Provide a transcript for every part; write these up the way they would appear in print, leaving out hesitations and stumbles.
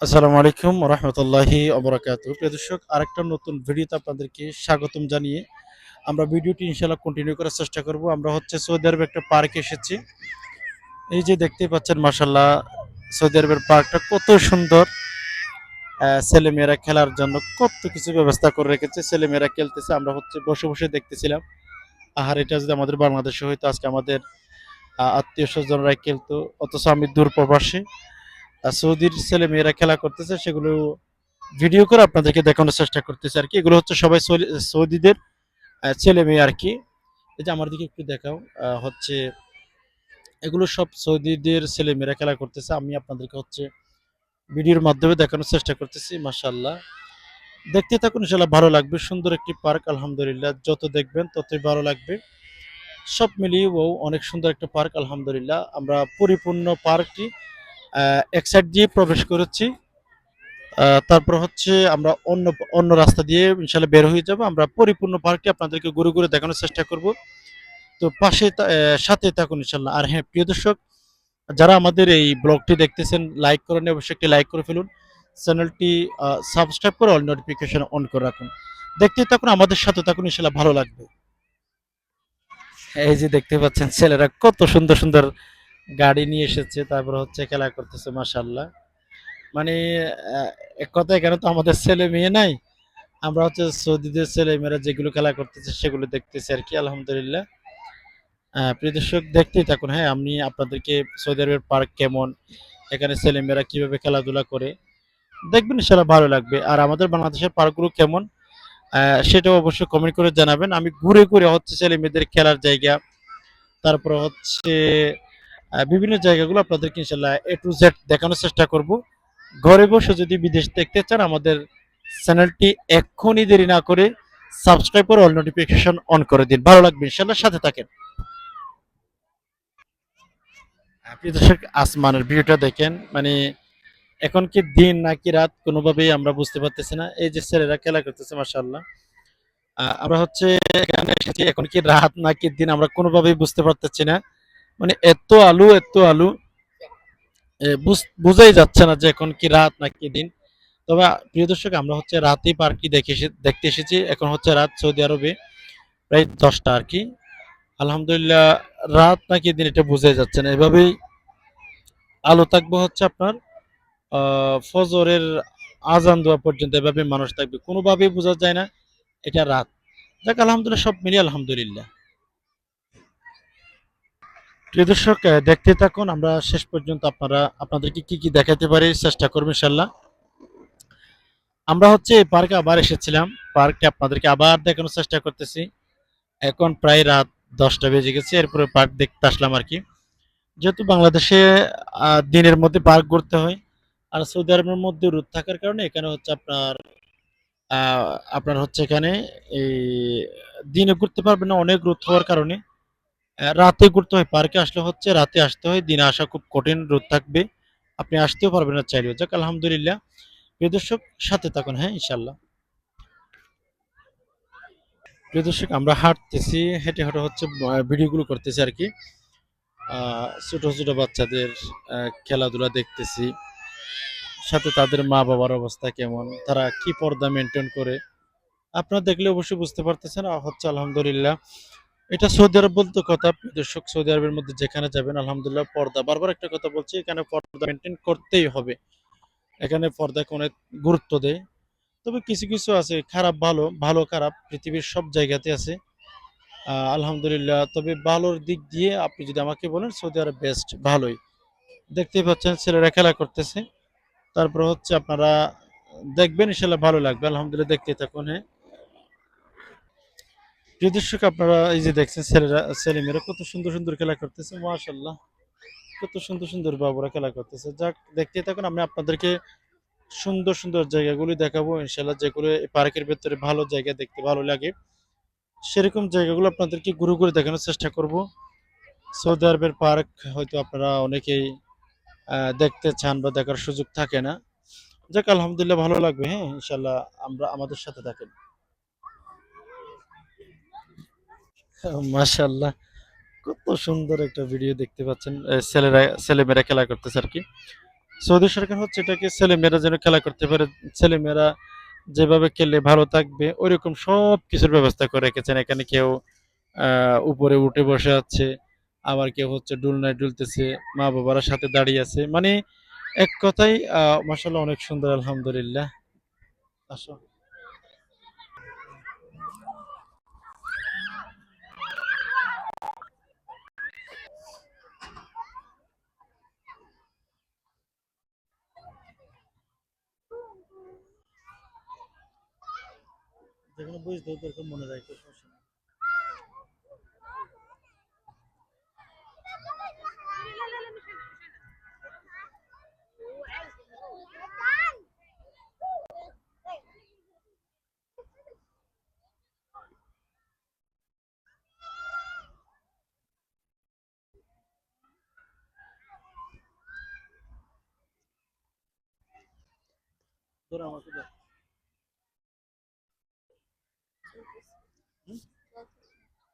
আসসালামু আলাইকুম রহমতুল্লাহি অবরাকাতু। প্রিয় দর্শক, আরেকটা নতুন ভিডিওতে আপনাদেরকে স্বাগতম জানিয়ে আমরা ভিডিওটি ইনশাআল্লাহ কন্টিনিউ করার চেষ্টা করব। আমরা হচ্ছে সৌদি আরবে একটা পার্কে এসেছি। এই যে দেখতেই পাচ্ছেন, মাশাআল্লাহ, সৌদি আরবের পার্কটা কত সুন্দর। ছেলেমেয়েরা খেলার জন্য কত কিছু ব্যবস্থা করে রেখেছে। ছেলেমেয়েরা খেলতেছে, আমরা হচ্ছে বসে বসে দেখতেছিলাম। আর এটা যদি আমাদের বাংলাদেশে হইতো, আজকে আমাদের আত্মীয় স্বজনরা খেলতো, অথচ আমি দূর প্রবাসী। সৌদির ছেলেমেয়েরা খেলা করতেছে, সেগুলো ভিডিও করে আপনাদেরকে দেখানোর চেষ্টা করতেছি আর কি। এগুলো হচ্ছে সবাই সৌদিদের ছেলে মেয়ে আর কি। এই যে আমার দিকে একটু দেখাও, হচ্ছে এগুলো সব সৌদিদের ছেলে মেয়েরা খেলা করতেছে। আমি আপনাদেরকে হচ্ছে ভিডিওর মাধ্যমে দেখানোর চেষ্টা করতেছি। মাশাআল্লাহ, দেখতে থাকুন, ইনশাআল্লাহ ভালো লাগবে। সুন্দর একটি পার্ক, আলহামদুলিল্লাহ। যত দেখবেন ততই ভালো লাগবে। সব মিলিয়ে অনেক সুন্দর একটা পার্ক, আলহামদুলিল্লাহ। আমরা পরিপূর্ণ পার্কটি এক সাইড দিয়ে প্রবেশ করেছি। তারপর হচ্ছে আমরা অন্য অন্য রাস্তা দিয়ে ইনশাল্লাহ বের হয়ে যাব। আমরা পরিপূর্ণ পার্কটি আপনাদেরকে ঘুরে ঘুরে দেখানোর চেষ্টা করব। তো সাথে থাকুন ইনশাল্লাহ। আর হ্যাঁ, প্রিয় দর্শক, যারা আমাদের এই ব্লগটি দেখতেছেন, লাইক করেন, অবশ্যই একটি লাইক করে ফেলুন। চ্যানেলটি সাবস্ক্রাইব করে অল নোটিফিকেশন অন করে রাখুন। দেখতে থাকুন, আমাদের সাথে থাকুন, ইনশাল্লাহ ভালো লাগবে। এই যে দেখতে পাচ্ছেন, ছেলেরা কত সুন্দর সুন্দর গাড়ি নিয়ে এসেছে, তারপর হচ্ছে খেলা করতেছে। মাশাআল্লাহ, মানে এক কথা, এখানে তো আমাদের ছেলে মেয়ে নাই, আমরা হচ্ছে সৌদিদের ছেলে মেয়েরা যেগুলো খেলা করতেছে সেগুলো দেখতেছি আর কি, আলহামদুলিল্লাহ। প্রিয় দর্শক, দেখতেই থাকুন। হ্যাঁ, আমি আপনাদেরকে সৌদি আরবের পার্ক কেমন, এখানে ছেলে মেয়েরা কিভাবে খেলাধুলা করে দেখবেন, ইনশাআল্লাহ ভালো লাগবে। আর আমাদের বাংলাদেশের পার্কগুলো কেমন, সেটাও অবশ্যই কমেন্ট করে জানাবেন। আমি ঘুরে ঘুরে হচ্ছে ছেলে মেয়েদের খেলার জায়গা, তারপর হচ্ছে বিভিন্ন জায়গাগুলো আপনাদেরকে ইনশাআল্লাহ এ টু জেড দেখানোর চেষ্টা করব। ঘরে বসে যদি বিদেশ দেখতে চান, আমাদের চ্যানেলটি এক্ষুনি দেরি না করে সাবস্ক্রাইব করে অল নোটিফিকেশন অন করে দিন, ভালো লাগবে ইনশাআল্লাহ, সাথে থাকেন। প্রিয় দর্শক, আসমানের ভিউটা দেখেন, মানে এখন কি দিন নাকি রাত কোনোভাবেই আমরা বুঝতে পারতেছি না। এই যে ছেলেরা খেলা করতেছে, মাশাআল্লাহ। আমরা হচ্ছে এখানে এসেছি, এখন কি রাত নাকি দিন আমরা কোনোভাবেই বুঝতে পারতেছি না। মানে এত আলো, এত আলো, বোঝাই যাচ্ছে না যে এখন কি রাত নাকি দিন। তবে প্রিয় দর্শক, আমরা হচ্ছে রাতেই পার্কটি দেখতে এসেছি। এখন হচ্ছে রাত সৌদি আরবে প্রায় 10টা আর কি, আলহামদুলিল্লাহ। রাত নাকি দিন এটা বোঝাই যাচ্ছে না। এভাবেই আলো থাকবে হচ্ছে আপনার ফজরের আজান দেওয়া পর্যন্ত, এভাবে মানুষ থাকবে, কোনোভাবেই বোঝা যায় না এটা রাত। যাক, আলহামদুলিল্লাহ, সব মিলিয়ে আলহামদুলিল্লাহ। প্রিয় দর্শক, দেখতে থাকুন, আমরা শেষ পর্যন্ত আপনাদেরকে কি কি দেখাতে পারি চেষ্টা করবো ইনশাল্লাহ। আমরা হচ্ছে এই পার্কে আবার এসেছিলাম, পার্কটি আপনাদেরকে আবার দেখানোর চেষ্টা করতেছি। এখন প্রায় রাত 10টা বেজে গেছে, এরপরে পার্ক দেখতে আসলাম আর কি। যেহেতু বাংলাদেশে দিনের মধ্যে পার্ক ঘুরতে হয়, আর সৌদি আরবের মধ্যে রোদ থাকার কারণে এখানে হচ্ছে আহ, আপনার হচ্ছে এখানে এই দিনে ঘুরতে পারবেন না, অনেক রোদ হওয়ার কারণে। রাতে ঘুরতে হয়, পার্কে আসলে হচ্ছে রাতে আসতে হয়, দিনে আসা খুব কঠিন, রোদ থাকবে, আপনি আসতেও পারবেন না চাইলেও। যাক, আলহামদুলিল্লাহ। প্রিয় দর্শক, সাথে থাকুন, হ্যাঁ, ইনশাল্লাহ। প্রিয় দর্শক, আমরা হাঁটতেছি, হেঁটে হেঁটে হচ্ছে ভিডিওগুলো করতেছি আর কি। ছোট ছোট বাচ্চাদের খেলাধুলা দেখতেছি, সাথে তাদের মা বাবার অবস্থা কেমন, তারা কি পর্দা মেনটেন করে, আপনারা দেখলে অবশ্যই বুঝতে পারতেছেন। হচ্ছে আলহামদুলিল্লাহ, এটা সৌদি আরব বলতে কথা। প্রিয় দর্শক, সৌদি আরবের মধ্যে যেখানে যাবেন, আলহামদুলিল্লাহ, পর্দা, বারবার একটা কথা বলছি, এখানে পর্দা মেনটেন করতেই হবে। এখানে পর্দাকে অনেক গুরুত্ব দেয়। তবে কিছু কিছু আছে খারাপ, ভালো ভালো খারাপ পৃথিবীর সব জায়গাতে আছে। আলহামদুলিল্লাহ, তবে ভালোর দিক দিয়ে আপনি যদি আমাকে বলেন, সৌদি আরব বেস্ট, ভালোই। দেখতেই পাচ্ছেন ছেলেরা খেলা করতেছে, তারপর হচ্ছে আপনারা দেখবেন, ইনশাল্লাহ ভালো লাগবে, আলহামদুলিল্লাহ, দেখতে থাকুন। হ্যাঁ, প্রিয় দর্শক, আপনারা এই যে দেখছেন, ছেলেমেয়েরা কত সুন্দর সুন্দর খেলা করতেছে, মাশাআল্লাহ, কত সুন্দর সুন্দর বাবুরা খেলা করতেছে। যাক, দেখতে থাকুন, আমি আপনাদেরকে সুন্দর সুন্দর জায়গাগুলি দেখাবো ইনশাল্লাহ, যেগুলো এই পার্কের ভেতরে ভালো জায়গা, দেখতে ভালো লাগে, সেরকম জায়গাগুলো আপনাদেরকে ঘুরে ঘুরে দেখানোর চেষ্টা করব। সৌদি আরবের পার্ক হয়তো আপনারা অনেকেই দেখতে চান বা দেখার সুযোগ থাকে না। যাক, আলহামদুলিল্লাহ, ভালো লাগবে। হ্যাঁ, ইনশাল্লাহ, আমাদের সাথে থাকেন। মাশাআল্লাহ, কত সুন্দর একটা ভিডিও দেখতে পাচ্ছেন। ছেলেমেয়েরা খেলা করতেছে আর কি। সৌদি সরকার হচ্ছে এটাকে ছেলেমেয়েরা যেন খেলা করতে পারে, ছেলেমেয়েরা যেভাবে খেললে ভালো থাকবে ওইরকম সব কিছুর ব্যবস্থা করে রেখেছেন। এখানে কেউ উপরে উঠে বসে আছে, আবার কেউ হচ্ছে ডুলনায় ডুলতেছে, মা বাবারা সাথে দাঁড়িয়ে আছে, মানে এক কথাই মাশাআল্লাহ অনেক সুন্দর, আলহামদুলিল্লাহ। আসো। যেখানে বুঝতে তোর মনে রাখতে সমস্যা নেই। ধরো আমাকে দাও। হুম?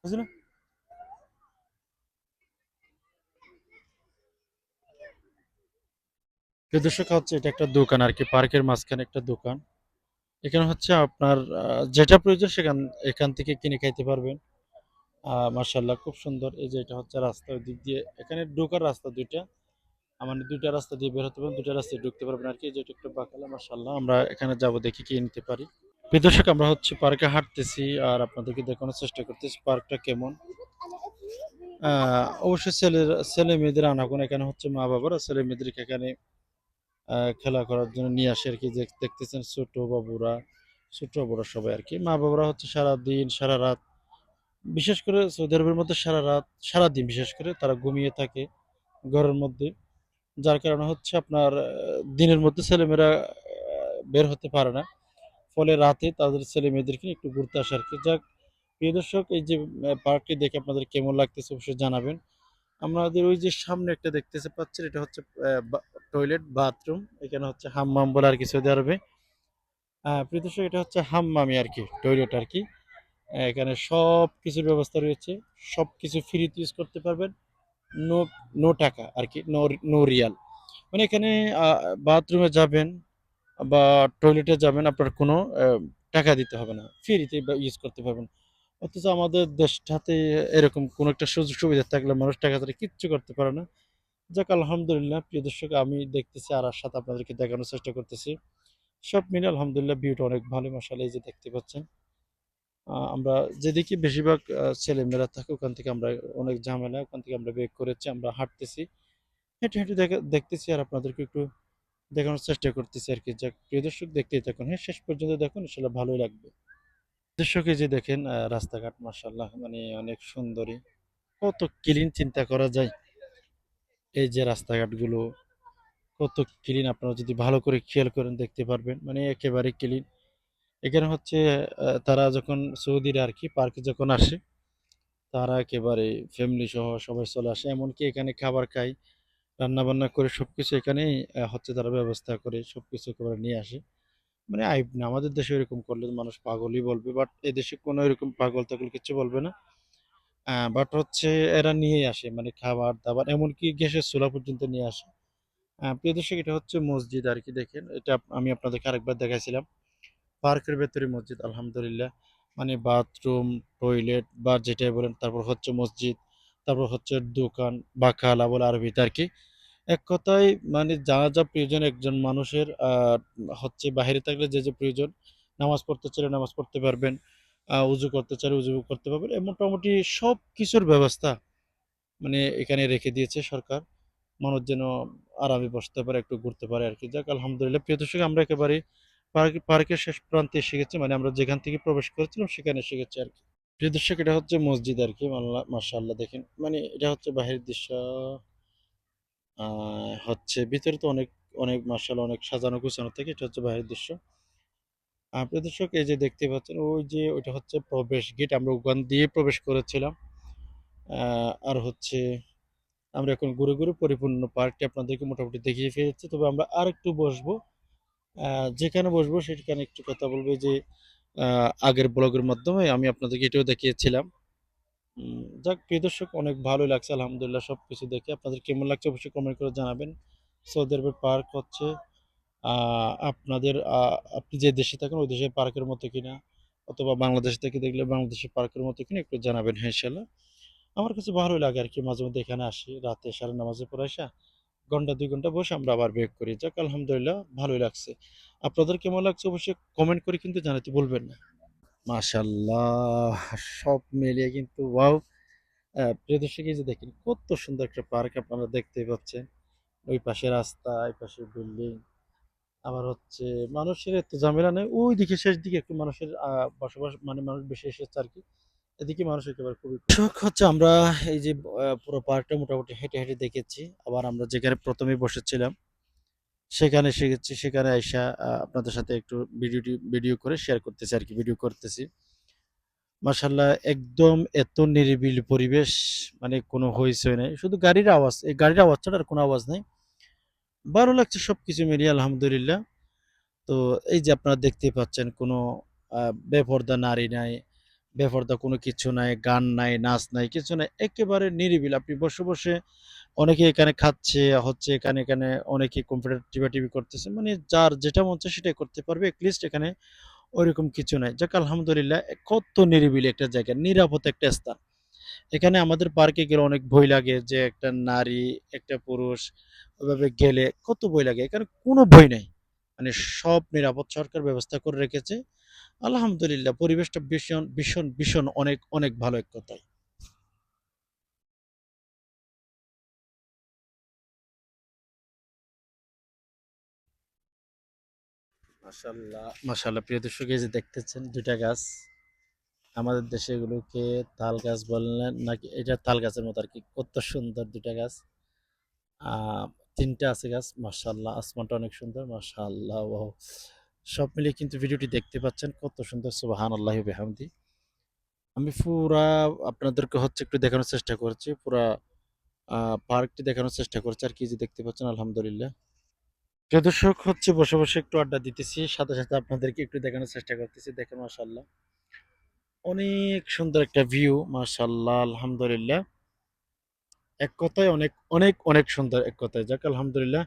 বুঝলি না? প্রিয় দর্শক হচ্ছে এটা একটা দোকান আর কি, পার্কের মাঝখানে একটা দোকান। এখানে হচ্ছে আপনার যেটা প্রয়োজন সেখান এখান থেকে কিনে খাইতে পারবেন। মার্শাল্লাহ খুব সুন্দর। এই যে এটা হচ্ছে রাস্তা, ওই দিক দিয়ে এখানে ঢোকার রাস্তা দুইটা, মানে দুইটা রাস্তা দিয়ে বের হতে পারবেন, দুইটা রাস্তায় ঢুকতে পারবেন আর কি। যেটা একটু বাঁকালা, মার্শাল্লাহ আমরা এখানে যাবো, দেখি কি নিতে পারি। প্রিয় দর্শক আমরা হচ্ছে পার্কে হাঁটতেছি আর আপনাদেরকে দেখানোর চেষ্টা করতেছি পার্কটা কেমন। অবশ্যই ছেলে মেয়েদের আনাগোনা এখানে হচ্ছে, মা বাবারা ছেলে মেয়েদেরকে এখানে খেলা করার জন্য নিয়ে আসে আর কি। যে দেখতেছেন ছোট বাবুরা, ছোট বড় সবাই আর কি। মা বাবারা হচ্ছে সারা দিন সারা রাত, বিশেষ করে সৌদি আরবের মধ্যে সারা রাত সারা দিন বিশেষ করে তারা ঘুমিয়ে থাকে ঘরের মধ্যে। যার কারণে হচ্ছে আপনার দিনের মধ্যে ছেলেমেয়েরা বের হতে পারে না, ফলে রাতে তাদের ছেলে মেয়েদেরকে নিয়ে একটু ঘুরতে আসে আর কি। যাক প্রিয় দর্শক, এই যে পার্কটি দেখে আপনাদের কেমন লাগতেছে অবশ্যই জানাবেন। আমাদের ওই যে সামনে একটা দেখতেছে পাচ্ছেন, এটা হচ্ছে টয়লেট বাথরুম, এখানে হচ্ছে হাম্মাম বলে আর কি সৌদি আরবে। প্রিয় দর্শক এটা হচ্ছে হাম্মামি আর কি, টয়লেট আর কি। এখানে সব কিছুর ব্যবস্থা রয়েছে, সব কিছু ফ্রিতে ইউজ করতে পারবেন। নো, নো টাকা আর কি, নো, নো রিয়াল। মানে এখানে বাথরুমে যাবেন বা টয়লেটে যাবেন, আপনার কোনো টাকা দিতে হবে না, ফ্রিতে ইউজ করতে পারবেন। অথচ আমাদের দেশটাতে এরকম কোনো একটা সুযোগ সুবিধা থাকলে মানুষ টাকা ছাড়া কিচ্ছু করতে পারে না। যাক আলহামদুলিল্লাহ, প্রিয় দর্শক আমি দেখতেছি আর সাথে আপনাদেরকে দেখানোর চেষ্টা করতেছি। সব মিলে আলহামদুলিল্লাহ ভিউটা অনেক ভালো, মাশাআল্লাহ। এই যে দেখতে পাচ্ছেন, আমরা যেদিকে বেশিরভাগ ছেলেমেয়েরা থাকে ওখান থেকে আমরা অনেক ঝামেলা, ওখান থেকে আমরা বের করেছি, আমরা হাঁটতেছি, হেঁটে হেঁটে দেখতেছি আর আপনাদেরকে একটু দেখানোর চেষ্টা করতেছি আর কি। যাক প্রিয় দর্শক দেখতেই থাকুন, হ্যাঁ শেষ পর্যন্ত দেখুন, ইনশাল্লাহ ভালোই লাগবে। দর্শক এই যে দেখেন রাস্তাঘাট মাশাআল্লাহ মানে অনেক সুন্দরী, কত ক্লিন চিন্তা করা যায়। এই যে রাস্তাঘাটগুলো কত ক্লিন, আপনারা যদি ভালো করে খেয়াল করেন দেখতে পারবেন, মানে একেবারে ক্লিন। এখানে হচ্ছে তারা যখন সৌদিরা আর কি পার্কে যখন আসে, তারা একেবারে ফ্যামিলি সহ সবাই চলে আসে, এমনকি এখানে খাবার খায়, রান্না বান্না করে সবকিছু এখানেই হচ্ছে তারা ব্যবস্থা করে সবকিছু একেবারে নিয়ে আসে। মানে আইব না, আমাদের দেশে এরকম করলে মানুষ পাগলই বলবে, বাট এদেশে কোনো এরকম পাগল টাগল কিছু বলবে না। বাট হচ্ছে এরা নিয়ে আসে, মানে খাবার দাবার এমনকি গ্যাসের চুলা পর্যন্ত নিয়ে আসে। প্রিয় দর্শক এটা হচ্ছে মসজিদ আর কি, দেখেন এটা আমি আপনাদেরকে আরেকবার দেখাইছিলাম। পার্কের ভেতরে মসজিদ, আলহামদুলিল্লাহ। মানে বাথরুম, টয়লেট বা যেটাই বলেন, তারপর হচ্ছে মসজিদ, তারপর হচ্ছে দোকান বা খালা বলে আরবিতে আর কি। এক কথায় মানে যা যা প্রয়োজন একজন মানুষের হচ্ছে বাইরে থাকলে যে যে প্রয়োজন, নামাজ পড়তে চাইলে নামাজ পড়তে পারবেন, উজু করতে চাইলে উজু করতে পারবেন, এ মোটামুটি সব কিছুর ব্যবস্থা মানে এখানে রেখে দিয়েছে সরকার। মানুষ যেন আরামে বসতে পারে, একটু ঘুরতে পারে আর কি। যাক আলহামদুলিল্লাহ, প্রিয় দর্শক আমরা একেবারে পার্কের শেষ প্রান্তে এসে গেছি, মানে আমরা যেখান থেকে প্রবেশ করেছিলাম সেখানে এসে গেছি আর কি। প্রিয় দর্শক এটা হচ্ছে মসজিদ আর কি, মাশাআল্লাহ দেখেন, মানে এটা হচ্ছে বাহিরের দৃশ্য। হচ্ছে ভিতরে তো অনেক অনেক মাশাআল্লাহ অনেক সাজানো গোছানো থাকে, এটা হচ্ছে বাইরের দৃশ্য। প্রিয় দর্শক এই যে দেখতে পাচ্ছেন, ওই যে ওইটা হচ্ছে প্রবেশ গেট, আমরা ওখান দিয়ে প্রবেশ করেছিলাম। আর হচ্ছে আমরা এখন ঘুরে ঘুরে পরিপূর্ণ পার্কটি আপনাদেরকে মোটামুটি দেখিয়ে ফেলেছি, তবে আমরা আর একটু বসবো। যেখানে বসবো সেখানে একটু কথা বলবো। যে আগের ব্লগের মাধ্যমে আমি আপনাদেরকে এটাও দেখিয়েছিলাম। যাক প্রিয় দর্শক অনেক ভালো লাগছে আলহামদুলিল্লাহ সবকিছু দেখে। আপনাদের কেমন লাগছে অবশ্যই কমেন্ট করে জানাবেন। সৌদি আরবের পার্ক হচ্ছে আপনাদের আপনি যে দেশে থাকেন ওই দেশের পার্কের মতো কিনা, অথবা বাংলাদেশ থেকে দেখলে বাংলাদেশের পার্কের মতো কিনা একটু জানাবেন, হ্যাঁ ইনশাল্লাহ। আমার কাছে ভালোই লাগে আর কি, মাঝে মধ্যে এখানে আসি রাতে সারা নামাজে পড়ে আসা, ঘন্টা ২ ঘন্টা বসে আমরা আবার ব্রেক করি। যাক আলহামদুলিল্লাহ ভালোই লাগছে। আপনাদের কেমন লাগছে অবশ্যই কমেন্ট করে কিন্তু জানাতে ভুলবেন না। মাশাল্লাহ, সব মিলিয়ে কিন্তু ওয়াও। প্রিয় দর্শক, এই যে দেখেন কত সুন্দর একটা পার্ক আপনারা দেখতেই পাচ্ছেন। ওই পাশে রাস্তা, এই পাশে বিল্ডিং, আবার হচ্ছে মানুষের এত ঝামেলা নেই। ওই দিকে শেষ দিকে একটু মানুষের বসবাস, মানে মানুষ বেশি এসেছে আর কি। এদিকে মানুষ একেবারে খুবই কম। শখ হচ্ছে আমরা এই যে পুরো পার্কটা মোটামুটি হেঁটে হেঁটে দেখেছি। আবার আমরা যেখানে প্রথমে বসেছিলাম সেখানে এসে গেছি, সেখানে আইসা আপনাদের সাথে একটু ভিডিও করে শেয়ার করতেছি আর কি, ভিডিও করতেছি। মাশাল্লাহ, একদম এত নিরিবিলি পরিবেশ, মানে কোনো হইচই নাই, শুধু গাড়ির আওয়াজ, এই গাড়ির আওয়াজ ছাড়া আর কোনো আওয়াজ নাই। ভালো লাগছে সবকিছু মিলিয়ে আলহামদুলিল্লাহ। তো এই যে আপনারা দেখতেই পাচ্ছেন কোনো বেপরদা নারী নাই, বেপরদা কোনো কিছু নাই, গান নাই, নাচ নাই, কিছু নাই, একেবারে নিরিবিলি। আপনি বসে বসে অনেকে এখানে খাচ্ছে হচ্ছে, এখানে এখানে অনেকে কম্পিউটার টিপাটিপি করতেছে, মানে যার যেটা মন চায় সেটাই করতে পারবে। এটলিস্ট এখানে ওইরকম কিছু নাই। যাক আলহামদুলিল্লাহ, কত নিরিবিলি একটা জায়গা, নিরাপদ একটা স্থান। এখানে আমাদের পার্কে গেলে অনেক ভয় লাগে যে একটা নারী, একটা পুরুষ ওইভাবে গেলে কত ভয় লাগে। এখানে কোনো ভয় নাই, মানে সব নিরাপদ সরকার ব্যবস্থা করে রেখেছে। আলহামদুলিল্লাহ, পরিবেশটা ভীষণ ভীষণ ভীষণ অনেক অনেক ভালো এক কথায়। মাশাল্লাহ মাশাল্লাহ, প্রিয় দর্শক, এই যে দেখতেছেন দুইটা গাছ, আমাদের দেশে এগুলোকে তাল গাছ বললেন নাকি, এটা তাল গাছের মতো আর কি, কত সুন্দর দুইটা গাছ। আহ তিনটা আছে গাছ, মাশাল্লাহ, আসমানটা অনেক সুন্দর, মাশাল্লাহ, ও সব মিলিয়ে কিন্তু ভিডিওটি দেখতে পাচ্ছেন কত সুন্দর, সুবহানাল্লাহি ওয়া বিহামদি। আমি পুরা আপনাদেরকে হচ্ছে একটু দেখানোর চেষ্টা করছি, পুরা পার্কটি দেখানোর চেষ্টা করছি আর কি, যে দেখতে পাচ্ছেন আলহামদুলিল্লাহ। প্রিয় দর্শক, হচ্ছে বসে বসে একটু আড্ডা দিতেছি, সাথে সাথে আপনাদেরকে একটু দেখানোর চেষ্টা করতেছি। দেখেন মাশাল্লাহ, অনেক সুন্দর একটা ভিউ, মাশাল্লাহ আলহামদুলিল্লাহ। এক কথায় অনেক অনেক অনেক সুন্দর, এক কথায়। যাক আলহামদুলিল্লাহ,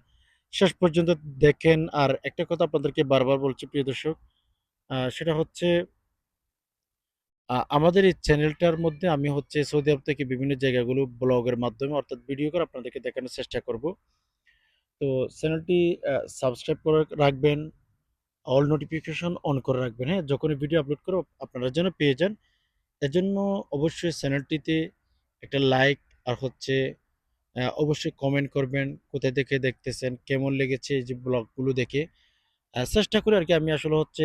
শেষ পর্যন্ত দেখেন। আর একটা কথা আপনাদেরকে বারবার বলছি প্রিয় দর্শক, সেটা হচ্ছে আমাদের এই চ্যানেলটার মধ্যে আমি হচ্ছে সৌদি আরব থেকে বিভিন্ন জায়গাগুলো ব্লগের মাধ্যমে অর্থাৎ ভিডিও করে আপনাদেরকে দেখানোর চেষ্টা করব। তো চ্যানেলটি সাবস্ক্রাইব করে রাখবেন, অল নোটিফিকেশন অন করে রাখবেন, হ্যাঁ, যখনই ভিডিও আপলোড করো আপনারা যেন পেয়ে যান। এজন্য অবশ্যই চ্যানেলটিতে একটা লাইক, আর হচ্ছে অবশ্যই কমেন্ট করবেন, কোথায় থেকে দেখতেছেন, কেমন লেগেছে এই যে ব্লগগুলো দেখে। চেষ্টা করি আর কি আমি আসলে হচ্ছে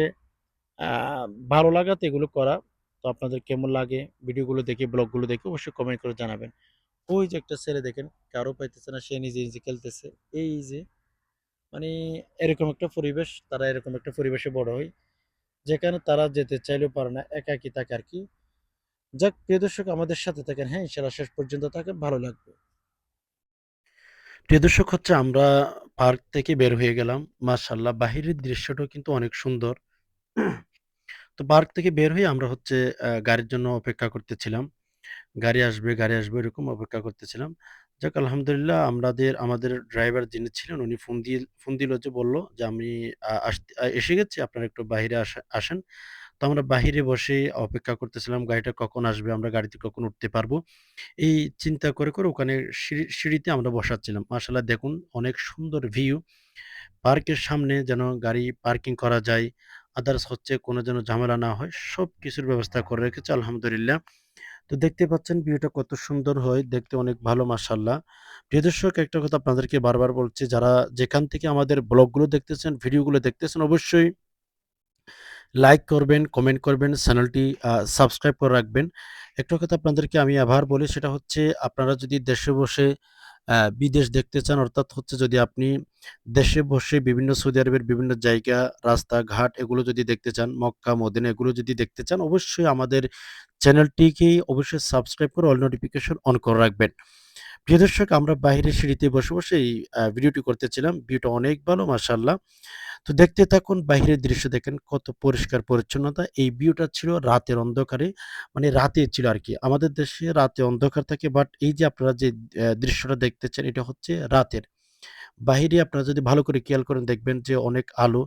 ভালো লাগাতে এগুলো করা। তো আপনাদের কেমন লাগে ভিডিওগুলো দেখে, ব্লগগুলো দেখে অবশ্যই কমেন্ট করে জানাবেন। ওই যে একটা ছেলে দেখেন, কারো পাইতেছে না, সে নিজে নিজে খেলতেছে। এই যে মানে এরকম একটা পরিবেশ, তারা এরকম একটা পরিবেশে বড় হয় যেখানে তারা যেতে চাইলেও পারে না, একাকী থাকে আর কি। যাক প্রিয় দর্শক, আমাদের সাথে থাকেন, হ্যাঁ ইনশাল্লাহ শেষ পর্যন্ত থাকেন, ভালো লাগবে। প্রিয় দর্শক, হচ্ছে আমরা পার্ক থেকে বের হয়ে গেলাম। মাশাআল্লাহ, বাহিরের দৃশ্যটাও কিন্তু অনেক সুন্দর। তো পার্ক থেকে বের হয়ে আমরা হচ্ছে গাড়ির জন্য অপেক্ষা করতেছিলাম। গাড়ি আসবে এরকম অপেক্ষা করতেছিলাম। যাক আলহামদুলিল্লাহ, আমাদের ড্রাইভার যিনি ছিলেন উনি ফোন দিল, যে বলল যে আমি এসে গেছি, আপনারা একটু বাহিরে আসেন। তো আমরা বাহিরে বসে অপেক্ষা করতেছিলাম গাড়িটা কখন আসবে, আমরা গাড়িতে কখন উঠতে পারবো। এই চিন্তা করে, করে ওখানে সিঁড়িতে আমরা বসাচ্ছিলাম। মাশাআল্লাহ, দেখুন অনেক সুন্দর ভিউ। পার্কের সামনে যেন গাড়ি পার্কিং করা যায়। আদার্স হচ্ছে কোনো যেন ঝামেলা না হয়। সবকিছুর ব্যবস্থা করে রেখেছে আলহামদুলিল্লাহ। তো দেখতে পাচ্ছেন ভিউটা কত সুন্দর হয়, দেখতে অনেক ভালো মাশাআল্লাহ। প্রিয় দর্শক, একটা কথা আপনাদেরকে বারবার বলছি, যারা যেখান থেকে আমাদের ব্লগগুলো দেখতেছেন, ভিডিওগুলো দেখতেছেন, অবশ্যই লাইক করবেন, কমেন্ট করবেন, চ্যানেলটি সাবস্ক্রাইব করে রাখবেন। একটা কথা আপনাদেরকে আমি আবার বলি, সেটা হচ্ছে আপনারা যদি দেশে বসে বিদেশ দেখতে চান, অর্থাৎ হচ্ছে যদি আপনি দেশে বসে বিভিন্ন সৌদি আরবের বিভিন্ন জায়গা, রাস্তাঘাট এগুলো যদি দেখতে চান, মক্কা, মদিনা এগুলো যদি দেখতে চান, অবশ্যই আমাদের চ্যানেলটিকে অবশ্যই সাবস্ক্রাইব করে অল নোটিফিকেশন অন করে রাখবেন। প্রিয় দর্শক, আমরা বাইরের সিঁড়িতে বসে, বসে এই ভিডিওটি করতেছিলাম। ভিউটা অনেক ভালো মাশাআল্লাহ। তো দেখতে থাকুন, বাহিরের দৃশ্য দেখেন কত পরিষ্কার পরিচ্ছন্নতা। এই ভিউটা ছিল রাতের অন্ধকারে, মানে রাতে ছিল আরকি। আমাদের দেশে রাতে অন্ধকার থাকে, বাট এই যে আপনারা যে দৃশ্যটা দেখতেছেন এটা হচ্ছে রাতের। বাহিরে আপনারা যদি ভালো করে খেয়াল করেন দেখবেন যে অনেক আলো।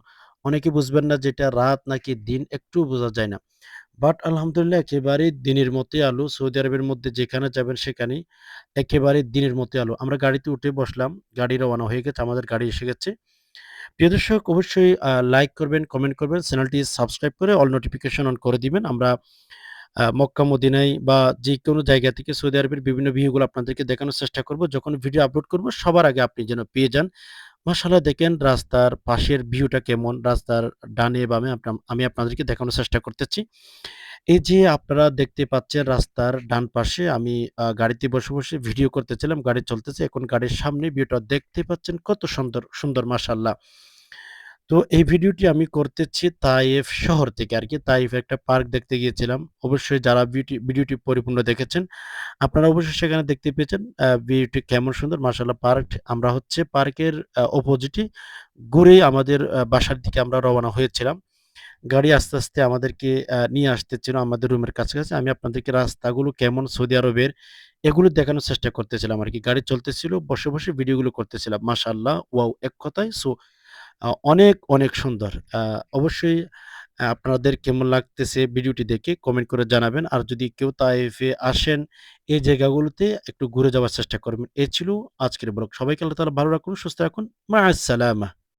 অনেকে বুঝবেন না যে এটা রাত নাকি দিন একটুও বোঝা যায় না। বাট আলহামদুলিল্লাহ একেবারেই দিনের মতোই আলো। সৌদি আরবের মধ্যে যেখানে যাবেন সেখানেই একেবারে দিনের মতোই আলো। আমরা গাড়িতে উঠে বসলাম। গাড়ি রওনা হয়ে গেছে। আমাদের গাড়ি এসে গেছে। প্রিয় দর্শক অবশ্যই লাইক করবেন, কমেন্ট করবেন, চ্যানেলটি সাবস্ক্রাইব করে অল নোটিফিকেশন অন করে দিবেন। আমরা মক্কা মদিনায় বা যেকোনো জায়গা থেকে সৌদি আরবের বিভিন্ন ভিউগুলো আপনাদেরকে দেখানোর চেষ্টা করব। যখন ভিডিও আপলোড করব সবার আগে আপনি যেন পেয়ে যান। মাশাআল্লাহ দেখেন রাস্তার পাশের ভিউটা কেমন, রাস্তার ডানে বামে আমি আপনাদেরকে দেখানোর চেষ্টা করতেছি। এই যে আপনারা দেখতে পাচ্ছেন রাস্তার ডান পাশে আমি গাড়িতে বসে ভিডিও করতেছিলাম। গাড়ি চলতেছে। এখন গাড়ির সামনে ভিউটা দেখতে পাচ্ছেন কত সুন্দর, সুন্দর মাশাআল্লাহ। তো এই ভিডিওটি আমি করতেছি তাইফ শহর থেকে আরকি। তাইফে একটা পার্ক দেখতে গিয়েছিলাম। অবশ্যই যারা ভিডিওটি পরিপূর্ণ দেখেছেন, আপনারা অবশ্যই সেখানে দেখতে পেয়েছেন ভিউটি কেমন সুন্দর মাশাআল্লাহ পার্ক। আমরা হচ্ছে পার্কের অপোজিটে ঘুরে আমাদের বাসার দিকে আমরা রওনা হয়েছিলাম। গাড়ি আস্তে আমাদেরকে নিয়ে আসতেছিল আমাদের রুমের কাছাকাছি। আমি আপনাদেরকে রাস্তাগুলো কেমন সৌদি আরবের এগুলো দেখানোর চেষ্টা করতেছিলাম আরকি। গাড়ি চলতেছিল, বসে ভিডিওগুলো করতেছিলাম। মাশাআল্লাহ ওয়াও! এক কথায় অনেক সুন্দর। অবশ্যই আপনাদের কেমন লাগতেছে ভিডিওটি দেখে কমেন্ট করে জানাবেন। আর যদি কেউ তাইফে আসেন, এই জায়গাগুলোতে একটু ঘুরে যাওয়ার চেষ্টা করবেন। এই ছিল আজকের ব্লগ। সবাইকে আল্লাহ তাআলা ভালো রাখুন, সুস্থ রাখুন। মা আসসালামা।